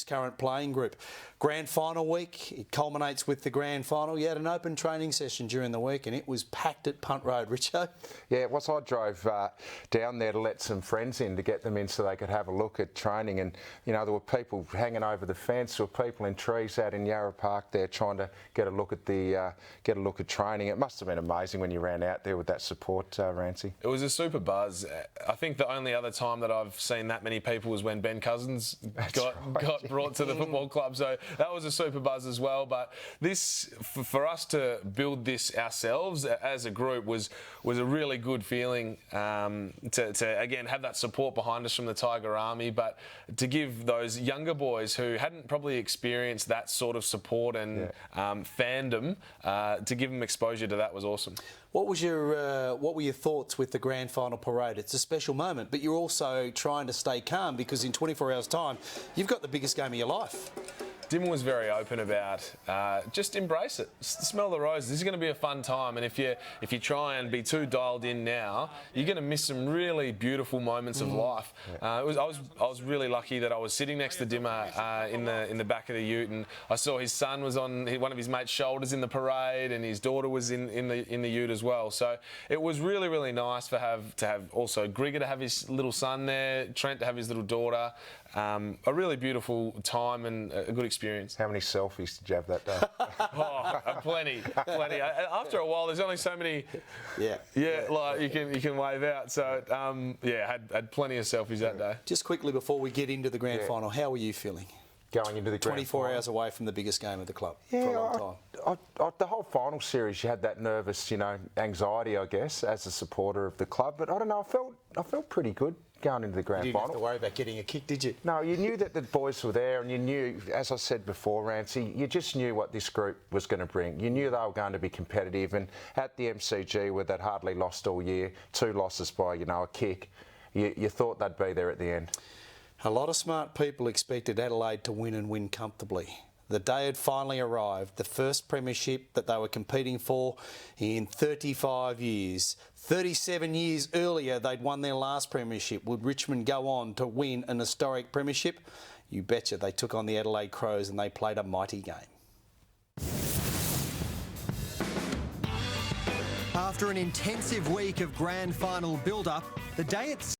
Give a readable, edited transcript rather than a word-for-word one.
current playing group. Grand Final week, it culminates with the Grand Final. You had an open training session during the week and it was packed at Punt Road, Richo. Yeah, it was. I drove down there to let some friends in to get them in so they could have a look at training, and you know, there were people hanging over the fence, there were people in trees out in Yarra Park there trying to get a look at training. It must have been amazing when you ran out there with that support, Rancey. It was a super buzz. I think the only other time that I've seen that many people was when Ben Cousins got brought to the football club, so that was a super buzz as well. But this, for us to build this ourselves as a group was a really good feeling, to again have that support behind us from the Tiger Army, but to give those younger boys who hadn't probably experienced that sort of support and fandom, to give them exposure to that was awesome. What were your thoughts with the Grand Final Parade? It's a special moment, but you're also trying to stay calm because in 24 hours' time, you've got the biggest game of your life. Dimon was very open about just embrace it, smell the roses. This is going to be a fun time, and if you try and be too dialed in now, you're going to miss some really beautiful moments of life. I was really lucky that I was sitting next to Dimmer in the back of the ute, and I saw his son was on one of his mates' shoulders in the parade, and his daughter was in the ute as well. So it was really, really nice to have also Grigor to have his little son there, Trent to have his little daughter. A really beautiful time and a good experience. How many selfies did you have that day? Oh, plenty. After a while, there's only so many. Like you can wave out. So had plenty of selfies that day. Just quickly before we get into the Grand Final, how were you feeling? Going into the Grand 24 Final. hours away from the biggest game of the club for a long time. The whole final series, you had that nervous, anxiety, I guess, as a supporter of the club. But I don't know, I felt pretty good going into the Grand Final. You didn't have to worry about getting a kick, did you? No, you knew that the boys were there, and you knew, as I said before, Rancey, you just knew what this group was going to bring. You knew they were going to be competitive, and at the MCG, where they'd hardly lost all year, 2 losses by, a kick, you thought they'd be there at the end. A lot of smart people expected Adelaide to win and win comfortably. The day had finally arrived, the first premiership that they were competing for in 35 years. 37 years earlier, they'd won their last premiership. Would Richmond go on to win an historic premiership? You betcha. They took on the Adelaide Crows and they played a mighty game. After an intensive week of grand final build-up, the day itself